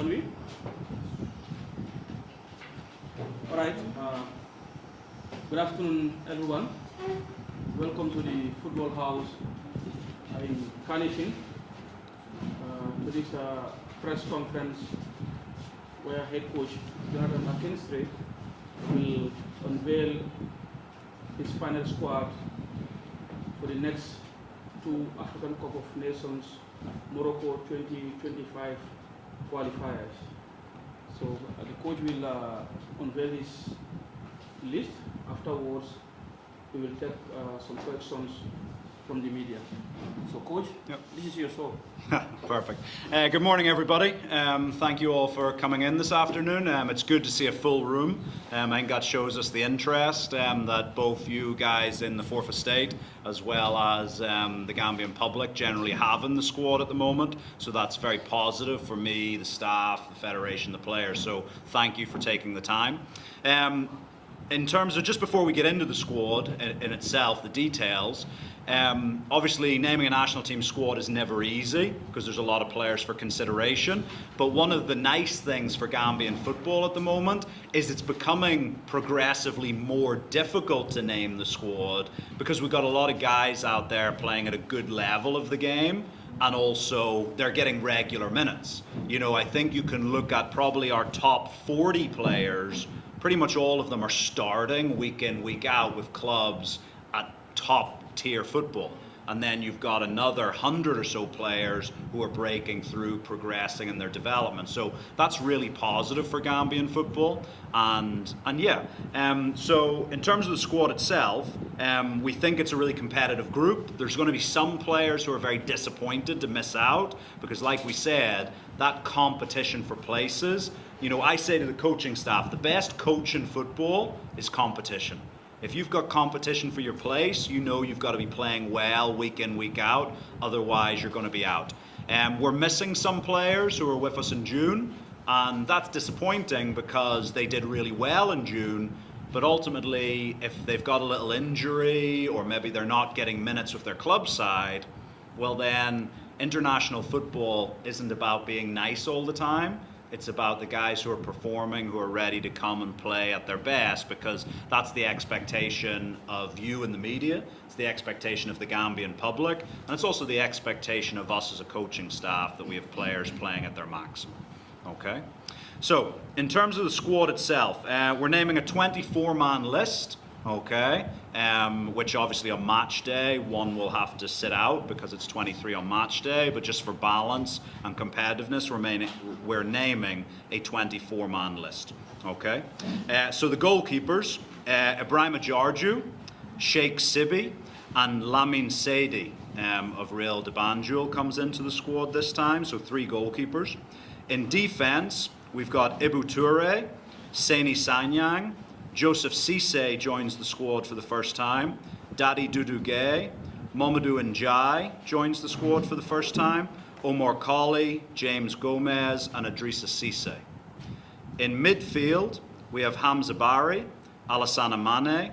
Can we? All right. Good afternoon, everyone. Welcome to the Football House in Carnation. To this press conference where head coach Jonathan McKinstry will unveil his final squad for the next two African Cup of Nations Morocco 2025 qualifiers. So the coach will unveil his list. Afterwards, we will take some questions from the media. So coach, yep. This is your show. Perfect. Good morning, everybody. Thank you all for coming in this afternoon. It's good to see a full room. I think that shows us the interest that both you guys in the Fourth Estate as well as the Gambian public generally have in the squad at the moment. So that's very positive for me, the staff, the federation, the players. So thank you for taking the time. In terms of, just before we get into the squad in itself, the details, obviously naming a national team squad is never easy because there's a lot of players for consideration. But one of the nice things for Gambian football at the moment is it's becoming progressively more difficult to name the squad because we've got a lot of guys out there playing at a good level of the game. And also, they're getting regular minutes. You know, I think you can look at probably our top 40 players. Pretty much all of them are starting week in, week out with clubs at top tier football. And then you've got another 100 or so players who are breaking through, progressing in their development. So that's really positive for Gambian football. And yeah, so in terms of the squad itself, we think it's a really competitive group. There's going to be some players who are very disappointed to miss out because, like we said, that competition for places, you know, I say to the coaching staff, the best coach in football is competition. If you've got competition for your place, you know you've got to be playing well week in, week out, otherwise you're going to be out. We're missing some players who were with us in June, and that's disappointing because they did really well in June, but ultimately if they've got a little injury or maybe they're not getting minutes with their club side, well then international football isn't about being nice all the time. It's about the guys who are performing, who are ready to come and play at their best, because that's the expectation of you in the media, it's the expectation of the Gambian public, and it's also the expectation of us as a coaching staff that we have players playing at their maximum. Okay? So, in terms of the squad itself, we're naming a 24-man list. Okay, which obviously on match day, one will have to sit out because it's 23 on match day, but just for balance and competitiveness, we're naming a 24-man list. Okay, so the goalkeepers, Ibrahima Jarju, Sheikh Sibi, and Lamine Seydi of Real de Banjul comes into the squad this time, so 3 goalkeepers. In defense, we've got Ibu Toure, Seni Sanyang, Joseph Cisse joins the squad for the first time. Daddy Dudu Gay, Mamadou Njai joins the squad for the first time. Omar Colley, James Gomez, and Idrissa Cisse. In midfield, we have Hamza Bari, Alassane Mane,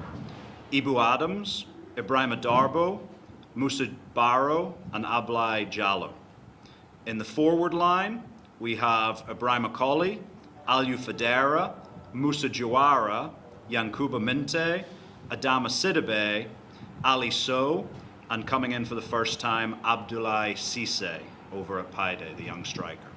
Ibu Adams, Ibrahima Darbo, Moussa Barrow, and Ablai Jallow. In the forward line, we have Ibrahima Colley, Aliou Fadera, Moussa Jawara, Yankuba Minte, Adama Sidibe, Ali Sow, and coming in for the first time, Abdoulaye Cisse over at Paide, the young striker.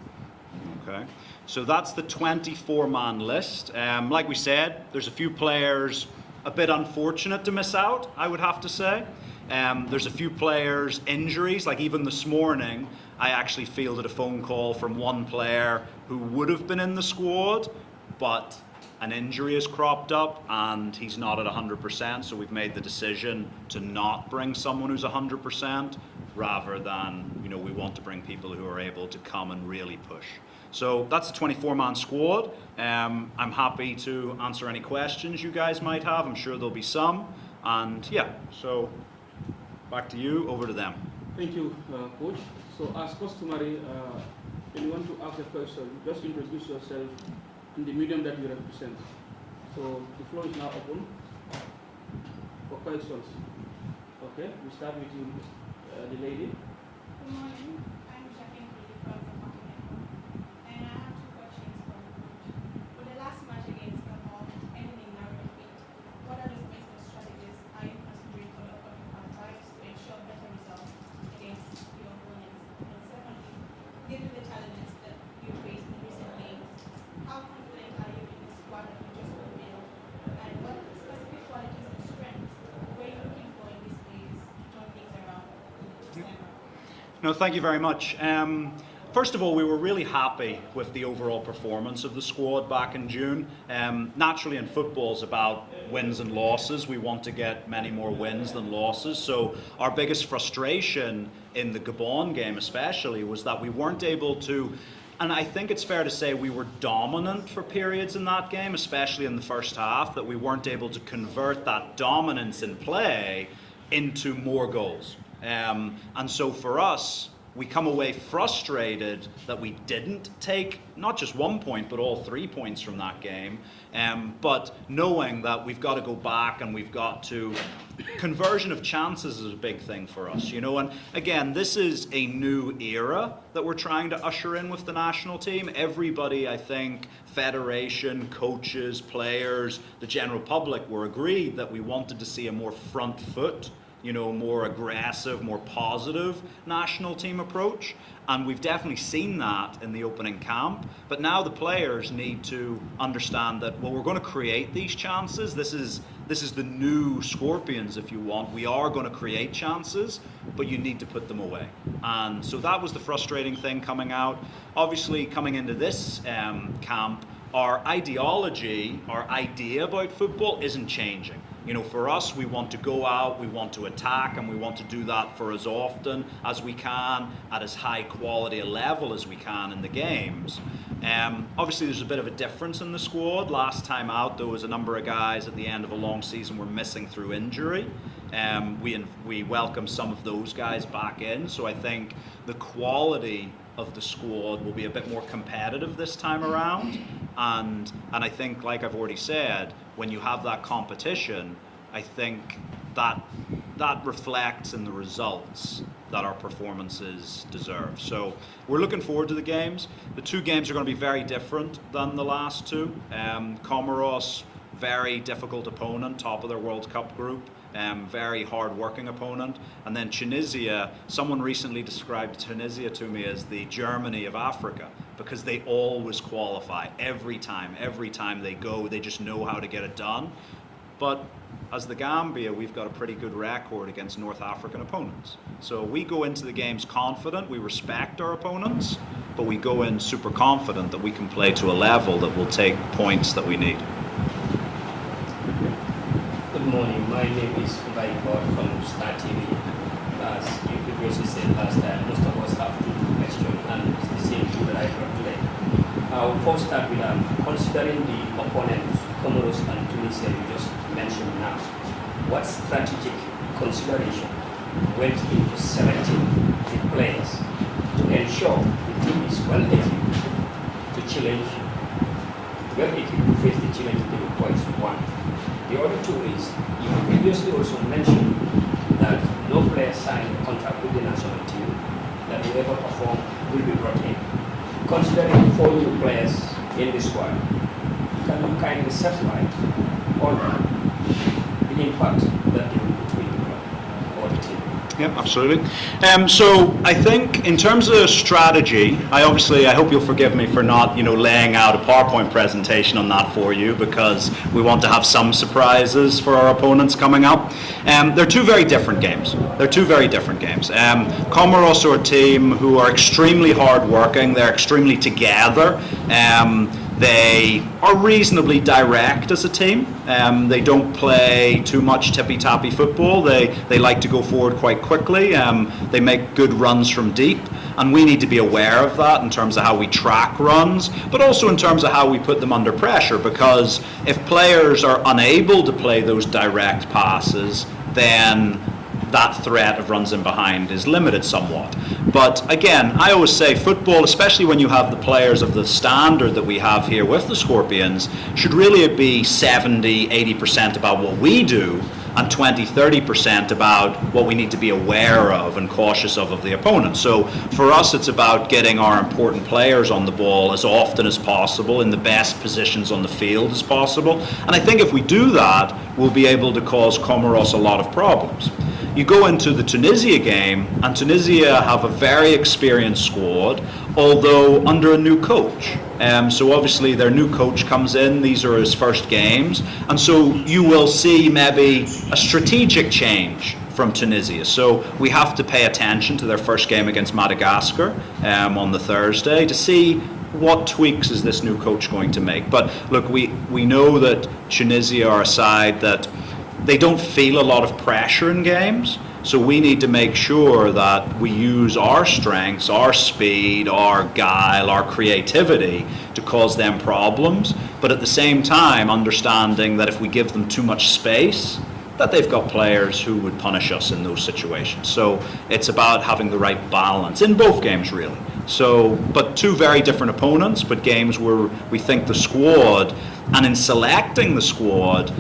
Okay, so that's the 24-man list. Like we said, there's a few players a bit unfortunate to miss out, I would have to say. There's a few players, injuries, like even this morning, I actually fielded a phone call from one player who would have been in the squad, but an injury has cropped up and he's not at 100%, so we've made the decision to not bring someone who's 100% rather than, you know, we want to bring people who are able to come and really push. So that's a 24-man squad. I'm happy to answer any questions you guys might have. I'm sure there'll be some. And yeah, so back to you, over to them. Thank you, Coach. So as customary, when you want to ask a question, just introduce yourself in the medium that you represent. So the floor is now open for questions. Okay, we start with you, the lady. Good morning. I'm Jacqueline from the Network. And I have 2 questions. No, thank you very much. First of all, we were really happy with the overall performance of the squad back in June. Naturally, in football, it's about wins and losses. We want to get many more wins than losses. So our biggest frustration in the Gabon game especially was that we weren't able to, and I think it's fair to say we were dominant for periods in that game, especially in the first half, that we weren't able to convert that dominance in play into more goals. And so for us, we come away frustrated that we didn't take not just 1 point, but all 3 points from that game. But knowing that we've got to go back and we've got to, conversion of chances is a big thing for us, you know. And again, this is a new era that we're trying to usher in with the national team. Everybody, I think, federation, coaches, players, the general public were agreed that we wanted to see a more front foot, you know, more aggressive, more positive national team approach. And we've definitely seen that in the opening camp. But now the players need to understand that, well, we're going to create these chances. This is the new Scorpions, if you want. We are going to create chances, but you need to put them away. And so that was the frustrating thing coming out. Obviously, coming into this camp, our ideology, our idea about football isn't changing. You know, for us, we want to go out, we want to attack, and we want to do that for as often as we can, at as high quality a level as we can in the games. Obviously, there's a bit of a difference in the squad. Last time out, there was a number of guys at the end of a long season were missing through injury. We welcome some of those guys back in, so I think the quality of the squad will be a bit more competitive this time around. And I think, like I've already said, when you have that competition, I think that reflects in the results that our performances deserve. So we're looking forward to the games. The two games are going to be very different than the last two. Comoros, very difficult opponent, top of their World Cup group. Very hard-working opponent. And then Tunisia, someone recently described Tunisia to me as the Germany of Africa, because they always qualify every time they go, they just know how to get it done. But as the Gambia, we've got a pretty good record against North African opponents. So we go into the games confident, we respect our opponents, but we go in super confident that we can play to a level that will take points that we need. Good morning, my name is Unveiling from Star TV. As you previously said last time, most of us have two questions, and it's the same two that I brought today. I'll first start with considering the opponents, Comoros and Tunisia, you just mentioned now. What strategic consideration went into selecting the players to ensure the team is well equipped to challenge, to face the challenge of the requires one? The other two is, you previously also mentioned that no player signed a contract with the national team, that whoever perform will be brought in. Considering 4 new players in the squad, can you kindly set light on the impact that they will put with the club or the team? Yeah, absolutely. So I think in terms of strategy, I hope you'll forgive me for not, laying out a PowerPoint presentation on that for you, because we want to have some surprises for our opponents coming up. They're two very different games. Comoros are a team who are extremely hard-working. They're extremely together. They are reasonably direct as a team. They don't play too much tippy-tappy football. They like to go forward quite quickly. They make good runs from deep, and we need to be aware of that in terms of how we track runs, but also in terms of how we put them under pressure, because if players are unable to play those direct passes, then that threat of runs in behind is limited somewhat. But again, I always say football, especially when you have the players of the standard that we have here with the Scorpions, should really be 70-80% about what we do and 20-30% about what we need to be aware of and cautious of the opponent. So for us, it's about getting our important players on the ball as often as possible in the best positions on the field as possible. And I think if we do that, we'll be able to cause Comoros a lot of problems. You go into the Tunisia game, and Tunisia have a very experienced squad, although under a new coach. So obviously their new coach comes in, these are his first games, and so you will see maybe a strategic change from Tunisia. So we have to pay attention to their first game against Madagascar on the Thursday to see what tweaks is this new coach going to make. But look, we know that Tunisia are a side that they don't feel a lot of pressure in games. So we need to make sure that we use our strengths, our speed, our guile, our creativity to cause them problems, but at the same time understanding that if we give them too much space, that they've got players who would punish us in those situations. So it's about having the right balance in both games, really. So, but two very different opponents, but games where we think the squad, and in selecting the squad,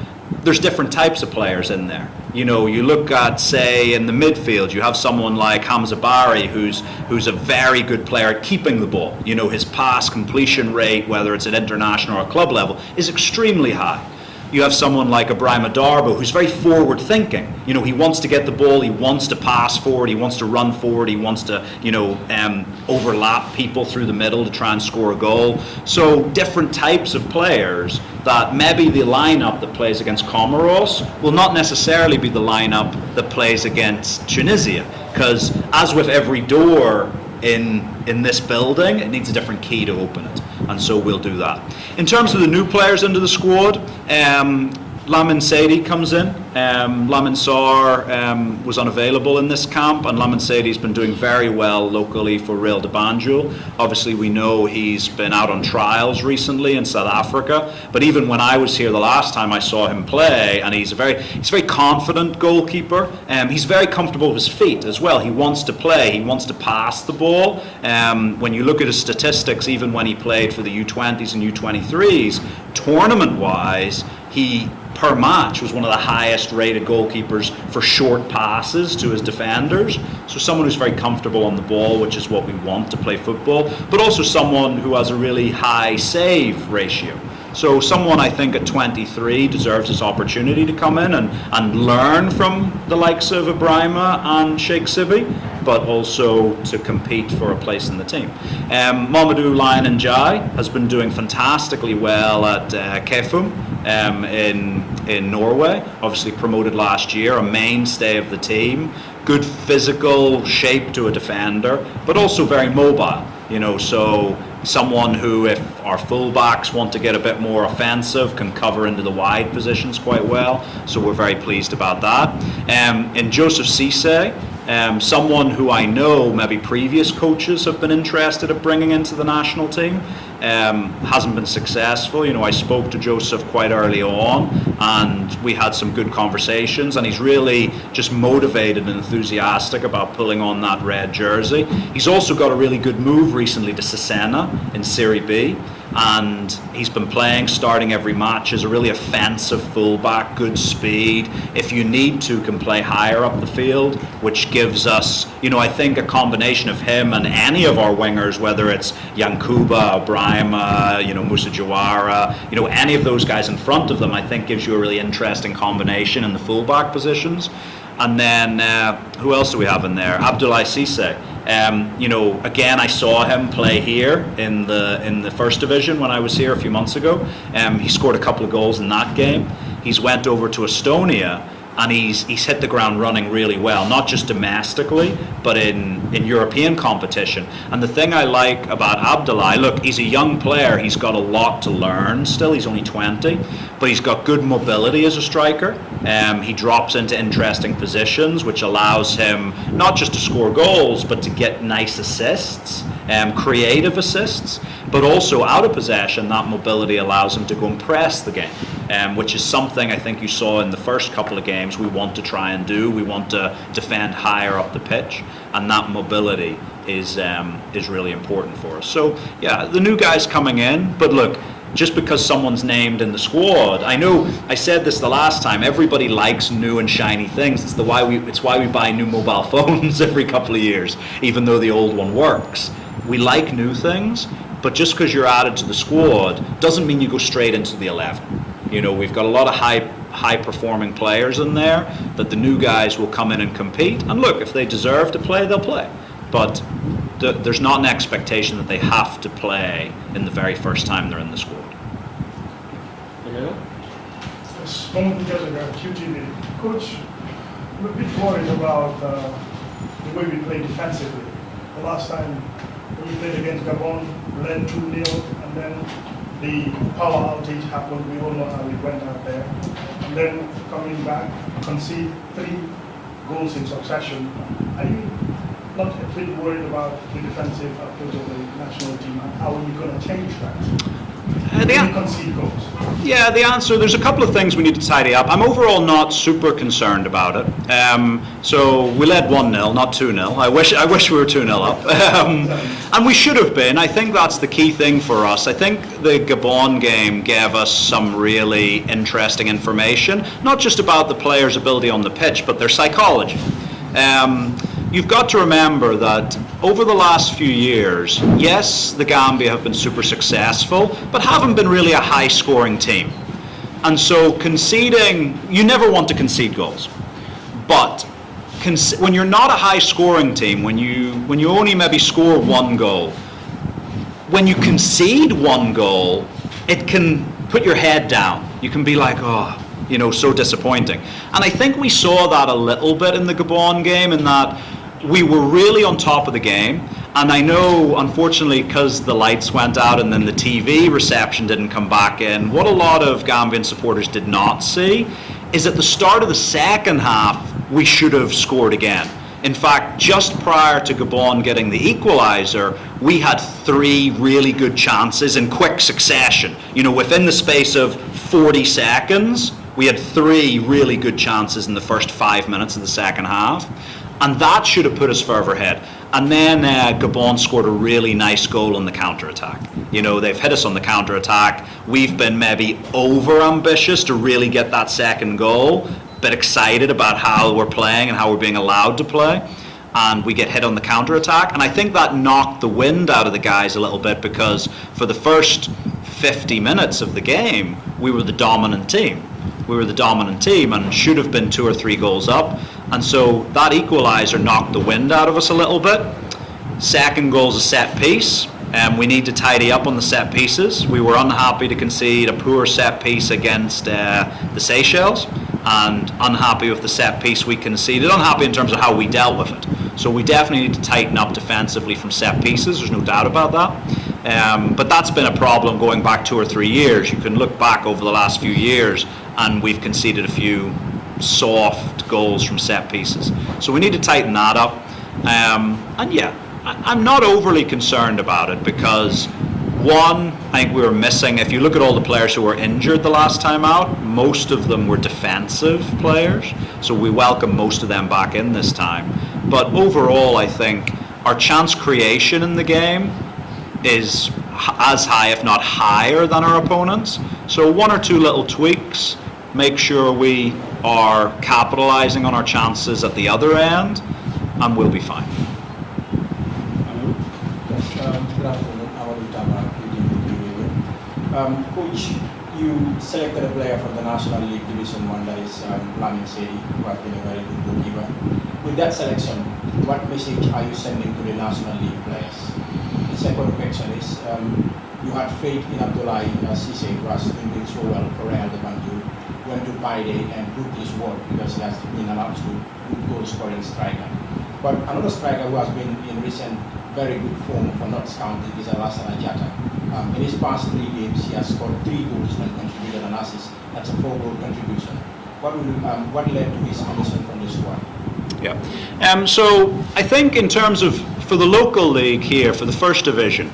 there's different types of players in there. You know, you look at, say, in the midfield, you have someone like Hamza Barry, who's a very good player at keeping the ball. You know, his pass completion rate, whether it's at international or club level, is extremely high. You have someone like Ibrahim Darbo, who's very forward thinking. You know, he wants to get the ball, he wants to pass forward, he wants to run forward, he wants to, you know, overlap people through the middle to try and score a goal. So different types of players that maybe the lineup that plays against Comoros will not necessarily be the lineup that plays against Tunisia. Because as with every door in this building, it needs a different key to open it. And so we'll do that. In terms of the new players into the squad, Lamin Seydi comes in. Lamin Sarr was unavailable in this camp, and Lamin Seydi's been doing very well locally for Real de Banjul. Obviously, we know he's been out on trials recently in South Africa, but even when I was here the last time I saw him play, and he's a very confident goalkeeper. He's very comfortable with his feet as well. He wants to play, he wants to pass the ball. When you look at his statistics, even when he played for the U20s and U23s, tournament-wise, he per match was one of the highest rated goalkeepers for short passes to his defenders. So someone who's very comfortable on the ball, which is what we want to play football, but also someone who has a really high save ratio. So someone, I think, at 23 deserves this opportunity to come in and learn from the likes of Ibrahima and Sheikh Sibi, but also to compete for a place in the team. Mamadou Lion Njai has been doing fantastically well at Kefum in Norway, obviously promoted last year, a mainstay of the team, good physical shape to a defender, but also very mobile, you know, so someone who, if our fullbacks want to get a bit more offensive, can cover into the wide positions quite well. So we're very pleased about that. In Joseph Cisse, someone who I know maybe previous coaches have been interested in bringing into the national team. Hasn't been successful. You know, I spoke to Joseph quite early on, and we had some good conversations, and he's really just motivated and enthusiastic about pulling on that red jersey. He's also got a really good move recently to Cesena in Serie B, and he's been playing, starting every match as a really offensive fullback, good speed. If you need to, can play higher up the field, which gives us, you know, I think a combination of him and any of our wingers, whether it's Yankuba, Ibrahima, you know, Musa Jawara, you know, any of those guys in front of them, I think gives you a really interesting combination in the fullback positions. And then who else do we have in there? Abdoulaye Cisse. You know, again, I saw him play here in the first division when I was here a few months ago. He scored a couple of goals in that game. He's went over to Estonia, and he's hit the ground running really well, not just domestically, but in European competition. And the thing I like about Abdoulaye, look, he's a young player, he's got a lot to learn still, he's only 20, but he's got good mobility as a striker. He drops into interesting positions, which allows him not just to score goals, but to get nice assists, creative assists, but also out of possession, that mobility allows him to go and press the game, which is something I think you saw in the first couple of games we want to try and do. We want to defend higher up the pitch, and that mobility is really important for us. So yeah, the new guys coming in, but look, just because someone's named in the squad, I know I said this the last time, everybody likes new and shiny things. It's why we buy new mobile phones every couple of years, even though the old one works. We like new things, but just because you're added to the squad doesn't mean you go straight into the 11. You know, we've got a lot of high performing players in there that the new guys will come in and compete. And look, if they deserve to play, they'll play. But there's not an expectation that they have to play in the very first time they're in the squad. Yes, Mohamed QTV. Coach, I'm a bit worried about the way we play defensively. The last time we played against Gabon, we led 2-0, and then the power outage happened. We all know how it went out there. And then coming back, concede 3 goals in succession. Are you not a bit worried about the defensive approach of the national team, and how are you going to change that? Concede goals? Yeah, the answer, there's a couple of things we need to tidy up. I'm overall not super concerned about it. So we led 1-0, not 2-0. I wish we were 2-0 up. And we should have been. I think that's the key thing for us. I think the Gabon game gave us some really interesting information, not just about the players' ability on the pitch, but their psychology. You've got to remember that over the last few years, yes, the Gambia have been super successful, but haven't been really a high-scoring team. And so conceding, you never want to concede goals. But when you're not a high-scoring team, when you only maybe score 1 goal, when you concede 1 goal, it can put your head down. You can be like, oh, you know, so disappointing. And I think we saw that a little bit in the Gabon game, in that we were really on top of the game. And I know, unfortunately, because the lights went out and then the TV reception didn't come back in, what a lot of Gambian supporters did not see is at the start of the second half, we should have scored again. In fact, just prior to Gabon getting the equaliser, we had 3 really good chances in quick succession. You know, within the space of 40 seconds, we had 3 really good chances in the first 5 minutes of the second half. And that should have put us further ahead. And then Gabon scored a really nice goal on the counter-attack. You know, they've hit us on the counter-attack. We've been maybe over-ambitious to really get that second goal, but excited about how we're playing and how we're being allowed to play. And we get hit on the counter-attack. And I think that knocked the wind out of the guys a little bit, because for the first 50 minutes of the game, we were the dominant team. We were the dominant team and should have been 2 or 3 goals up. And so that equaliser knocked the wind out of us a little bit. Second goal's a set piece. We need to tidy up on the set pieces. We were unhappy to concede a poor set piece against the Seychelles, and unhappy with the set piece we conceded, unhappy in terms of how we dealt with it. So we definitely need to tighten up defensively from set pieces, there's no doubt about that. But that's been a problem going back 2 or 3 years. You can look back over the last few years and we've conceded a few soft goals from set pieces. So we need to tighten that up. And yeah, I'm not overly concerned about it, because one, I think we were missing, if you look at all the players who were injured the last time out, most of them were defensive players, so we welcome most of them back in this time. But overall, I think our chance creation in the game is as high, if not higher, than our opponents. So 1 or 2 little tweaks, make sure we are capitalizing on our chances at the other end, and we'll be fine. Coach, you selected a player from the National League Division 1, that is Lamin Sedi, who has been a very good goalkeeper. With that selection, what message are you sending to the National League players? The second question is, you had faith in Abdoulaye Cisse, who has been doing so well for Real de Banjul, went to Paide and proved his worth because he has been allowed to good goal-scoring striker. But another striker who has been in recent very good form for Notts County is Alassane Jatta. In his past 3 games, he has scored 3 goals and contributed an assist. That's a 4-goal contribution. What led to his selection from the squad? Yeah. So I think in terms of, for the local league here, for the first division,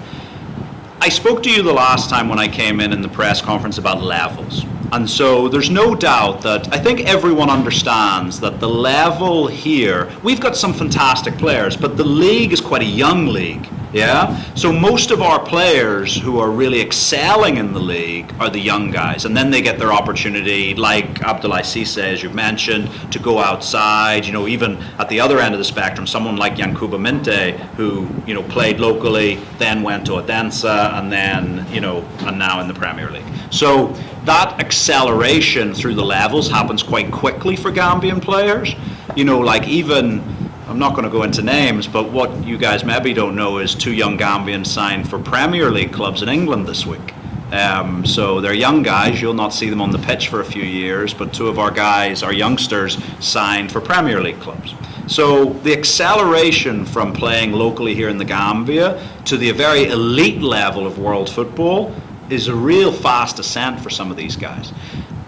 I spoke to you the last time when I came in the press conference about levels. And so there's no doubt that I think everyone understands that the level here, we've got some fantastic players, but the league is quite a young league. Yeah? So most of our players who are really excelling in the league are the young guys, and then they get their opportunity, like Abdoulaye Cisse, as you've mentioned, to go outside. You know, even at the other end of the spectrum, someone like Yankuba Minte, who, you know, played locally, then went to Odense, and then, you know, and now in the Premier League. So that acceleration through the levels happens quite quickly for Gambian players. You know, like even, I'm not going to go into names, but what you guys maybe don't know is 2 young Gambians signed for Premier League clubs in England this week. So they're young guys. You'll not see them on the pitch for a few years, but two of our guys, our youngsters, signed for Premier League clubs. So the acceleration from playing locally here in the Gambia to the very elite level of world football is a real fast ascent for some of these guys.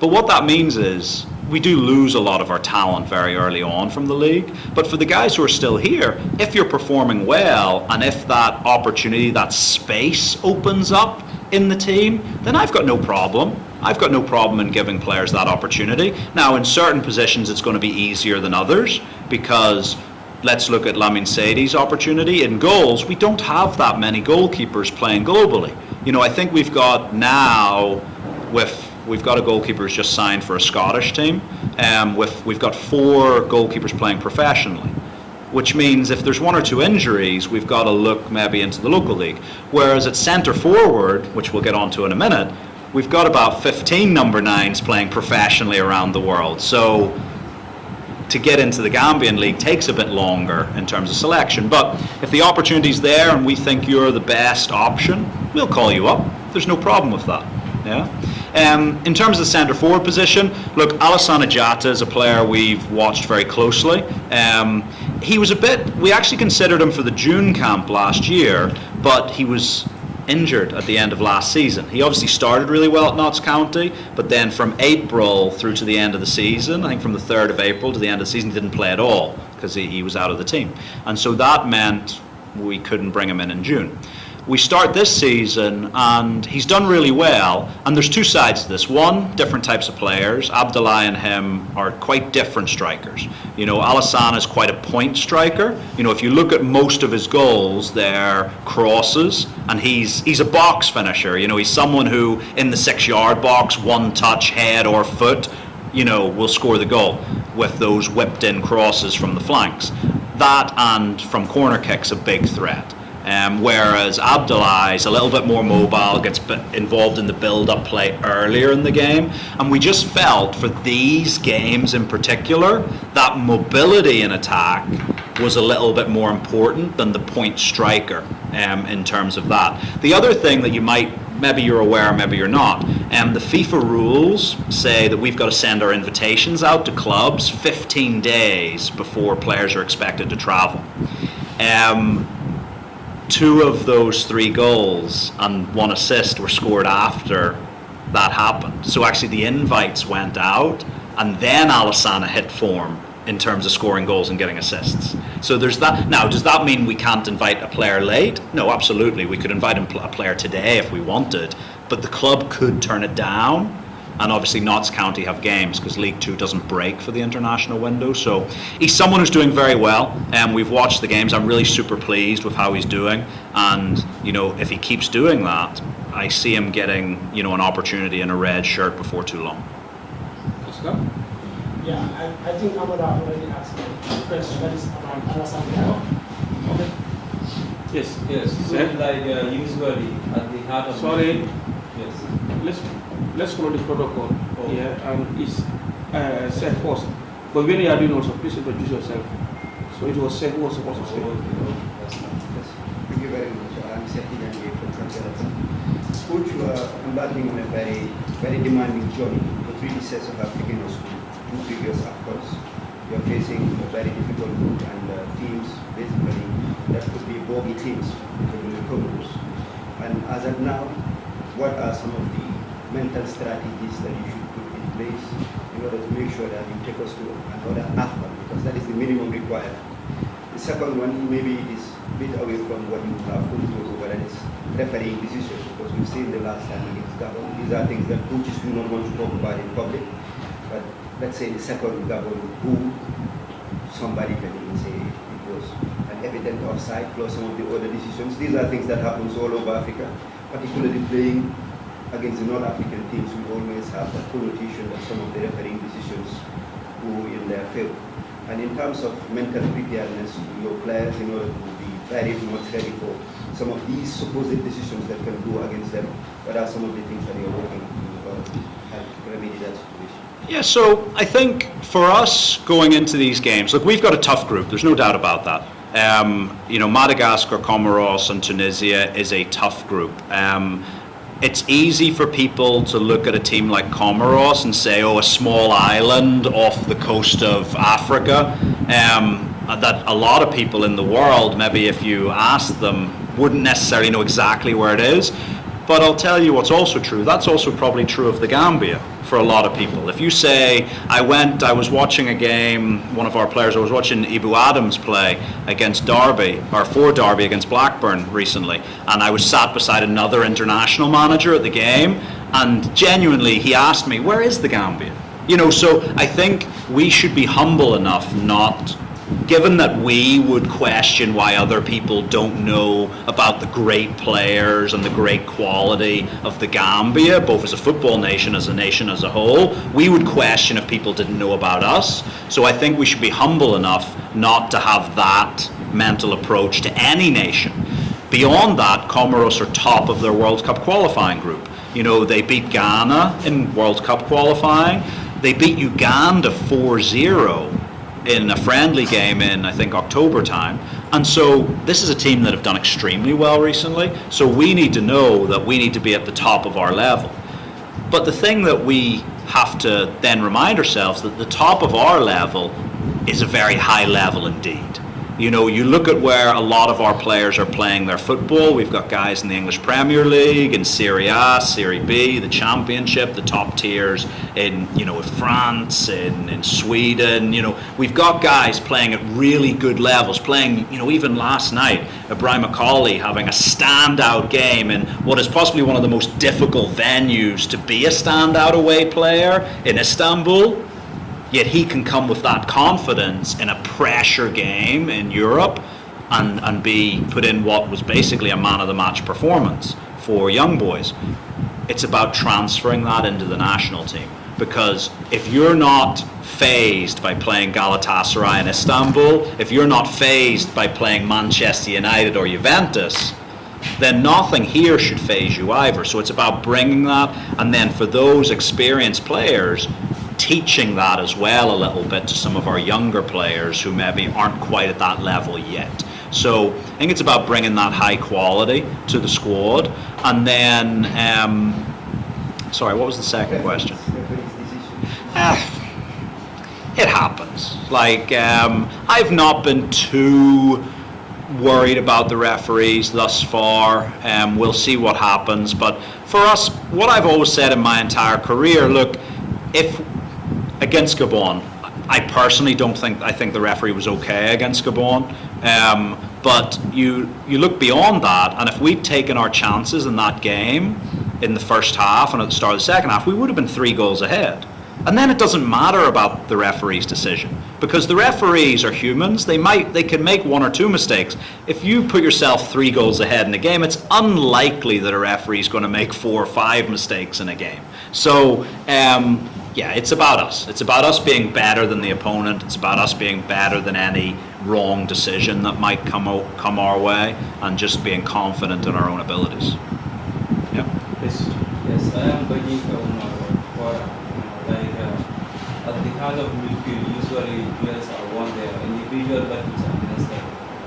But what that means is we do lose a lot of our talent very early on from the league. But for the guys who are still here, if you're performing well and if that opportunity, that space opens up in the team, then I've got no problem. I've got no problem in giving players that opportunity. Now, in certain positions, it's going to be easier than others because let's look at Lamin Seidi's opportunity. In goals, we don't have that many goalkeepers playing globally. You know, I think we've got now, we've got a goalkeeper who's just signed for a Scottish team. We've got 4 goalkeepers playing professionally, which means if there's 1 or 2 injuries, we've got to look maybe into the local league. Whereas at centre forward, which we'll get onto in a minute, we've got about 15 number 9s playing professionally around the world. So to get into the Gambian league takes a bit longer in terms of selection. But if the opportunity's there and we think you're the best option, we'll call you up. There's no problem with that. Yeah. In terms of the centre forward position, look, Alassane Diatta is a player we've watched very closely. He was we actually considered him for the June camp last year, but he was injured at the end of last season. He obviously started really well at Notts County, but then from April through to the end of the season, I think from the 3rd of April to the end of the season, he didn't play at all because he was out of the team. And so that meant we couldn't bring him in June. We start this season and he's done really well, and there's 2 sides to this. One, different types of players. Abdullah and him are quite different strikers. You know, Alassane is quite a point striker. You know, if you look at most of his goals, they're crosses, and he's a box finisher. You know, he's someone who in the 6-yard box, 1 touch, head or foot, you know, will score the goal with those whipped in crosses from the flanks. That and from corner kicks a big threat. Whereas Abdullah is a little bit more mobile, gets involved in the build-up play earlier in the game. And we just felt for these games in particular, that mobility in attack was a little bit more important than the point striker in terms of that. The other thing that maybe you're aware, maybe you're not, the FIFA rules say that we've got to send our invitations out to clubs 15 days before players are expected to travel. 2 of those 3 goals and 1 assist were scored after that happened. So actually the invites went out and then Alassane hit form in terms of scoring goals and getting assists. So there's that. Now, does that mean we can't invite a player late? No, absolutely. We could invite a player today if we wanted, but the club could turn it down. And obviously Notts County have games because League 2 doesn't break for the international window. So he's someone who's doing very well, and we've watched the games. I'm really super pleased with how he's doing, and you know, if he keeps doing that, I see him getting, you know, an opportunity in a red shirt before too long. Oscar? Yeah, I think Amada already asked the question. That is around Alassane. Okay. Yes. So like usually at the heart of Sorry. Yes. Let's follow the protocol. Oh. Yeah, it's said first. But when you are doing also, please introduce yourself. So it was said who was supposed to say. Thank you very much. I'm Seti Jangi from CONFERENCE. Coach, you are embarking on a very, very demanding journey. The predecessors have taken us to 2 previous AFCONs. You are facing a very difficult group and teams, basically, that could be bogey teams, including the COMOROS. And as of now, what are some of the mental strategies that you should put in place in order to make sure that you take us to another AFCON, because that is the minimum required. The second one, maybe it is a bit away from what you have control over, that is refereeing decisions, because we've seen the last time against Gabon. These are things that coaches do not want to talk about in public, but let's say the second Gabon, who somebody can even say it was an evident offside, plus some of the other decisions. These are things that happens all over Africa, particularly playing against the North African teams. We always have that connotation that some of the refereeing decisions go in their favor. And in terms of mental preparedness, your players, in order to be very much ready for some of these supposed decisions that can go against them, what are some of the things that you're working on to help remedy that situation? Yeah, so I think for us going into these games, look, we've got a tough group. There's no doubt about that. You know, Madagascar, Comoros, and Tunisia is a tough group. it's easy for people to look at a team like Comoros and say, oh, a small island off the coast of Africa, that a lot of people in the world, maybe if you asked them, wouldn't necessarily know exactly where it is. But I'll tell you what's also true. That's also probably true of the Gambia for a lot of people. If you say, I was watching a game, one of our players, I was watching Ibu Adams play against Derby, or for Derby against Blackburn recently, and I was sat beside another international manager at the game, and genuinely he asked me, where is the Gambia? You know, so I think we should be humble enough not, given that we would question why other people don't know about the great players and the great quality of the Gambia, both as a football nation as a whole, we would question if people didn't know about us. So I think we should be humble enough not to have that mental approach to any nation. Beyond that, Comoros are top of their World Cup qualifying group. You know, they beat Ghana in World Cup qualifying. They beat Uganda 4-0 in a friendly game in, I think, October time. And so this is a team that have done extremely well recently. So we need to know that we need to be at the top of our level. But the thing that we have to then remind ourselves that the top of our level is a very high level indeed. You know, you look at where a lot of our players are playing their football. We've got guys in the English Premier League, in Serie A, Serie B, the Championship, the top tiers in, you know, France, in Sweden. You know, we've got guys playing at really good levels, playing, you know, even last night, Ibrahim Akali having a standout game in what is possibly one of the most difficult venues to be a standout away player in Istanbul. Yet he can come with that confidence in a pressure game in Europe and be put in what was basically a man-of-the-match performance for young boys. It's about transferring that into the national team. Because if you're not fazed by playing Galatasaray in Istanbul, if you're not fazed by playing Manchester United or Juventus, then nothing here should faze you either. So it's about bringing that, and then for those experienced players, teaching that as well a little bit to some of our younger players who maybe aren't quite at that level yet. So I think it's about bringing that high quality to the squad. And then, sorry, what was the second question? It happens. Like, I've not been too worried about the referees thus far. We'll see what happens. But for us, what I've always said in my entire career, look, if against Gabon, I personally I think the referee was okay against Gabon. But you look beyond that, and if we'd taken our chances in that game in the first half and at the start of the second half, we would have been 3 goals ahead. And then it doesn't matter about the referee's decision, because the referees are humans. They can make 1 or 2 mistakes. If you put yourself 3 goals ahead in a game, it's unlikely that a referee is going to make 4 or 5 mistakes in a game. So yeah, it's about us. It's about us being better than the opponent. It's about us being better than any wrong decision that might come our way, and just being confident in our own abilities. Yeah. Yes, I am begging for at the heart of midfield, usually players are one there, individual battles are necessary.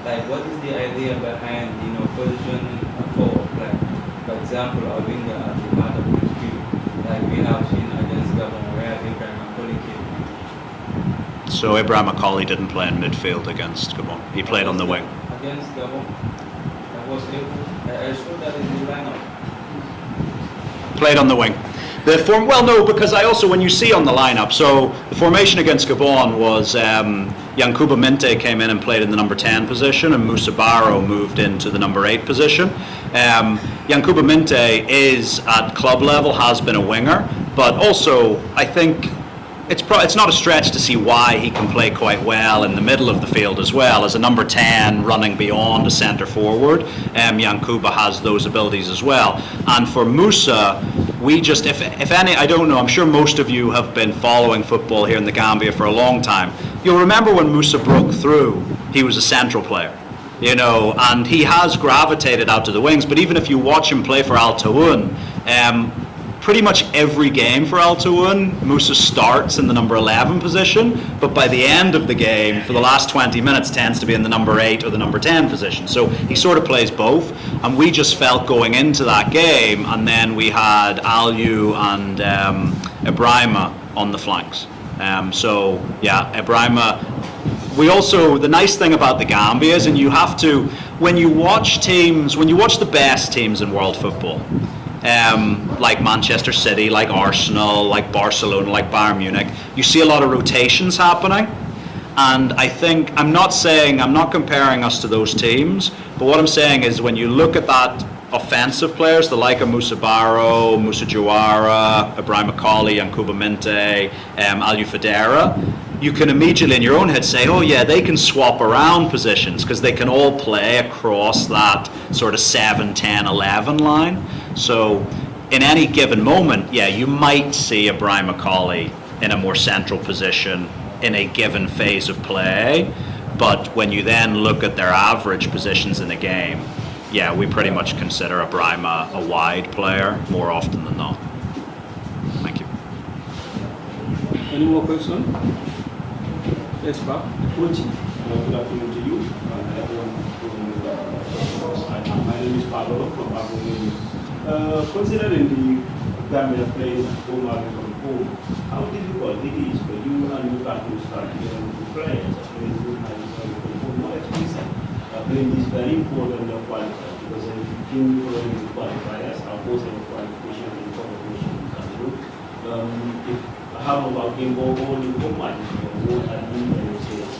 Like, what is the idea behind, positioning a forward player? For example, a winger at the heart of midfield, like we have seen against Gabon, where Ibrahim Akali came. So Ibrahim Akali didn't play in midfield against Gabon. He played on the wing. Against Gabon, I showed that in the lineup. Played on the wing. Well, no, because I also, when you see on the lineup, so the formation against Gabon was Yankuba Minte came in and played in the number 10 position, and Moussa Barrow moved into the number 8 position. Yankuba Minte is at club level, has been a winger, but also I think it's not a stretch to see why he can play quite well in the middle of the field as well. As a number 10 running beyond a centre forward, Yankuba has those abilities as well. And for Moussa, we just, if any, I don't know, I'm sure most of you have been following football here in the Gambia for a long time. You'll remember when Moussa broke through, he was a central player, and he has gravitated out to the wings. But even if you watch him play for Al Tawoun, pretty much every game for Al Tawun, Musa starts in the number 11 position, but by the end of the game, for the last 20 minutes, tends to be in the number 8 or the number 10 position. So he sort of plays both, and we just felt going into that game, and then we had Aliou and Ibrahima on the flanks. So yeah, Ibrahima. We also, the nice thing about the Gambia is, and you have to, when you watch the best teams in world football, like Manchester City, like Arsenal, like Barcelona, like Bayern Munich, you see a lot of rotations happening. And I think, I'm not comparing us to those teams, but what I'm saying is when you look at that offensive players, the like of Moussa Barrow, Moussa Jawara, Ibrahim Akali, Yankuba Minte, Aliou Fadera, you can immediately in your own head say, oh yeah, they can swap around positions because they can all play across that sort of 7, 10, 11 line. So in any given moment, yeah, you might see Ibrahim Akali in a more central position in a given phase of play, but when you then look at their average positions in the game, yeah, we pretty much consider Ibrahim a wide player more often than not. Thank you. Any more questions? Yes, Bob. Good afternoon to you. Everyone. My name is Pablo from Babylon. Considering the Gambia playing home away from home, how difficult it is for you and your partner to start the players playing home away from home? More expensive. Playing is very important qualifiers because if you can play the qualifiers, of course, the qualification and competition can do. How about game ball in home matches?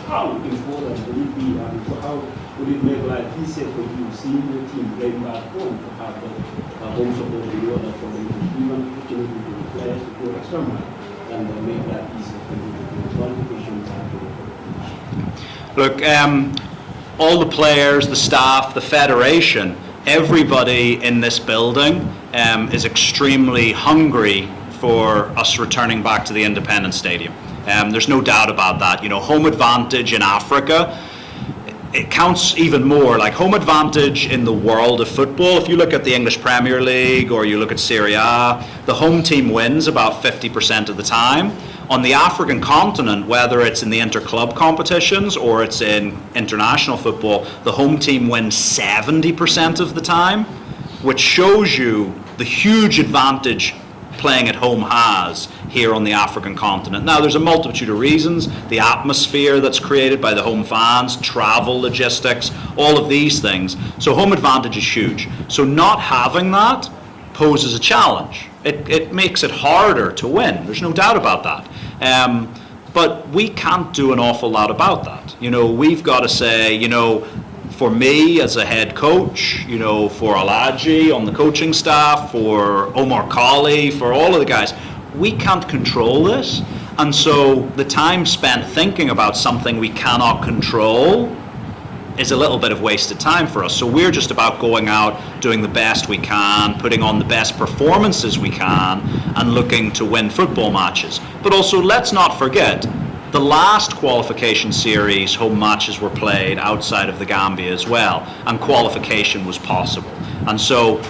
How important would it be and how would it make life easier for you seeing your team playing back home to have the home support in order for them to even opportunity to the players to go extra mile and make that easier for you to do qualifications and Look, all the players, the staff, the federation, everybody in this building is extremely hungry for us returning back to the Independence Stadium. There's no doubt about that. You know, home advantage in Africa, it counts even more. Like home advantage in the world of football, if you look at the English Premier League or you look at Serie A, the home team wins about 50% of the time. On the African continent, whether it's in the inter-club competitions or it's in international football, the home team wins 70% of the time, which shows you the huge advantage playing at home has here on the African continent. Now, there's a multitude of reasons. The atmosphere that's created by the home fans, travel logistics, all of these things. So home advantage is huge. So not having that poses a challenge. It makes it harder to win. There's no doubt about that. But we can't do an awful lot about that. You know, we've got to say, you know, for me as a head coach, you know, for Alaji on the coaching staff, for Omar Colley, for all of the guys, we can't control this. And so the time spent thinking about something we cannot control is a little bit of wasted time for us. So we're just about going out, doing the best we can, putting on the best performances we can, and looking to win football matches. But also, let's not forget, the last qualification series, home matches were played outside of the Gambia as well, and qualification was possible. And so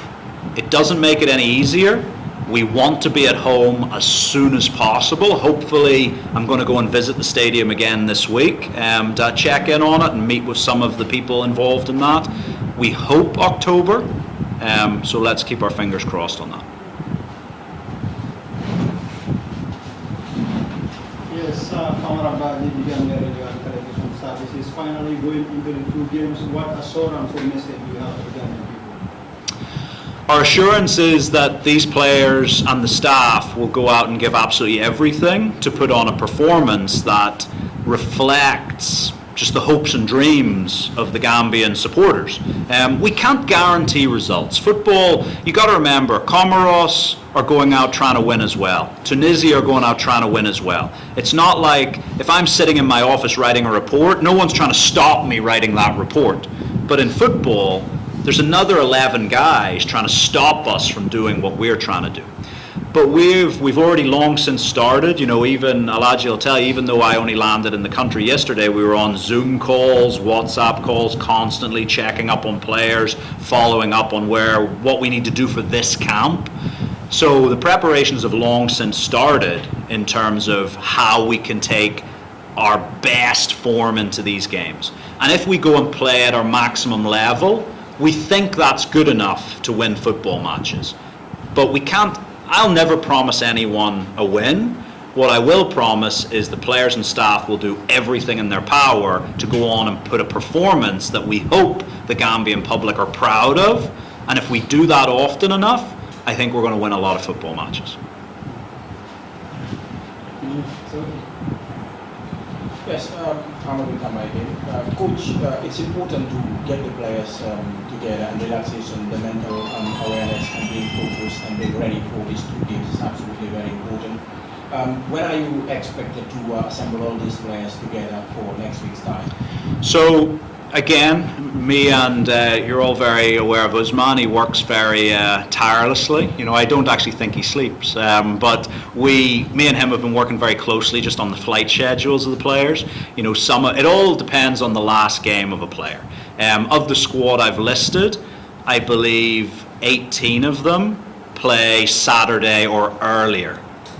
it doesn't make it any easier. We want to be at home as soon as possible. Hopefully, I'm going to go and visit the stadium again this week and check in on it and meet with some of the people involved in that. We hope October, so let's keep our fingers crossed on that. Yes, the Gambia Radio and Television Services finally going into the 2 games. What assurance or message do you have for the Gambian people? Our assurance is that these players and the staff will go out and give absolutely everything to put on a performance that reflects just the hopes and dreams of the Gambian supporters. We can't guarantee results. Football, you got to remember, Comoros are going out trying to win as well. Tunisia are going out trying to win as well. It's not like if I'm sitting in my office writing a report, no one's trying to stop me writing that report. But in football, there's another 11 guys trying to stop us from doing what we're trying to do. But we've already long since started. You know, even Alaji will tell you, even though I only landed in the country yesterday, we were on Zoom calls, WhatsApp calls, constantly checking up on players, following up on what we need to do for this camp. So the preparations have long since started in terms of how we can take our best form into these games. And if we go and play at our maximum level, we think that's good enough to win football matches. But we can't, I'll never promise anyone a win. What I will promise is the players and staff will do everything in their power to go on and put a performance that we hope the Gambian public are proud of. And if we do that often enough, I think we're going to win a lot of football matches. Yes, Coach, it's important to get the players together, and relaxation, the mental awareness and being focused and being ready for these 2 games is absolutely very important. When are you expected to assemble all these players together for next week's time? So again, me and you're all very aware of Usman. He works very tirelessly. You know, I don't actually think he sleeps. But me and him have been working very closely just on the flight schedules of the players. You know, it all depends on the last game of a player. Of the squad I've listed, I believe 18 of them play Saturday or earlier.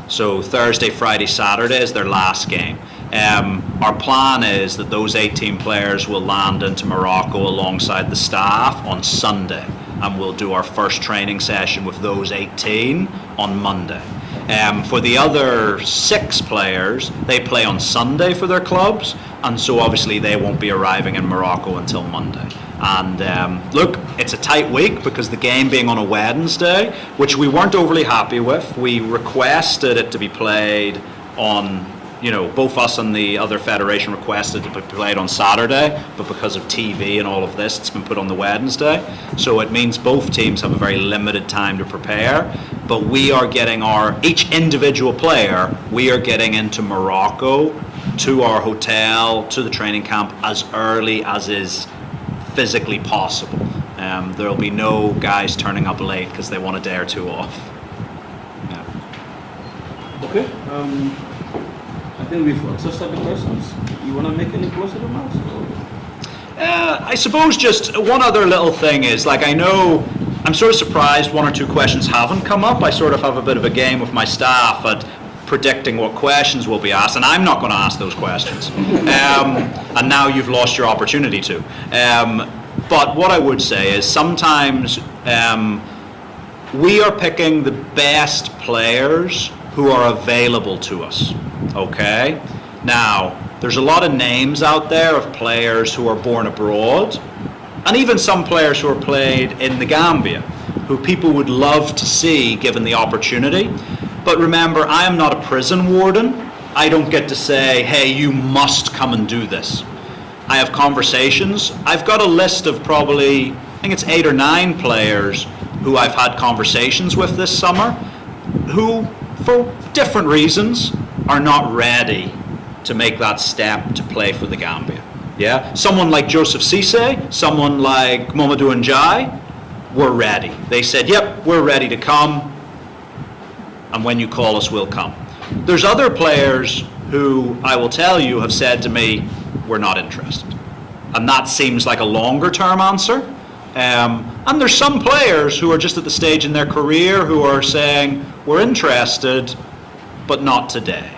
So Thursday, Friday, Saturday is their last game. Our plan is that those 18 players will land into Morocco alongside the staff on Sunday, and we'll do our first training session with those 18 on Monday. For the other 6 players, they play on Sunday for their clubs, and so obviously they won't be arriving in Morocco until Monday. And look, it's a tight week because the game being on a Wednesday, which we weren't overly happy with. We requested it to be played on, you know, both us and the other federation requested it to be played on Saturday, but because of TV and all of this, it's been put on the Wednesday. So it means both teams have a very limited time to prepare, but we are getting each individual player, we are getting into Morocco, to our hotel, to the training camp as early as is physically possible. There'll be no guys turning up late because they want a day or 2 off. Yeah. Okay. I think we've exhausted the questions. You want to make any closing remarks? I suppose just one other little thing is, like, I know I'm sort of surprised 1 or 2 questions haven't come up. I sort of have a bit of a game with my staff at predicting what questions will be asked, and I'm not going to ask those questions. And now you've lost your opportunity to. But what I would say is sometimes we are picking the best players who are available to us, okay? Now, there's a lot of names out there of players who are born abroad, and even some players who are played in the Gambia, who people would love to see given the opportunity. But remember, I am not a prison warden. I don't get to say, hey, you must come and do this. I have conversations. I've got a list of probably, I think it's 8 or 9 players who I've had conversations with this summer who, for different reasons, are not ready to make that step to play for the Gambia. Yeah, someone like Joseph Cisse, someone like Mamadou Ndiaye, were ready. They said, yep, we're ready to come, and when you call us, we'll come. There's other players who, I will tell you, have said to me, we're not interested. And that seems like a longer term answer. And there's some players who are just at the stage in their career who are saying, we're interested, but not today.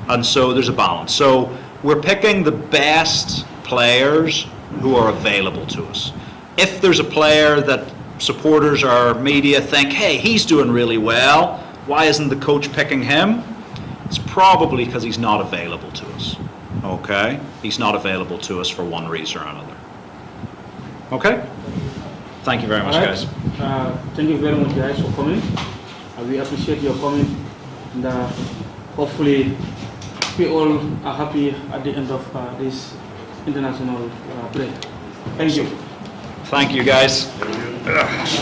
And so there's a balance. So we're picking the best players who are available to us. If there's a player that supporters or media think, hey, he's doing really well, why isn't the coach picking him? It's probably because he's not available to us. Okay? He's not available to us for one reason or another. Okay? Thank you very much, guys. Thank you very much, guys, for coming. We appreciate your coming. And hopefully, we all are happy at the end of this international break. Thank you. Thank you, guys. Yeah.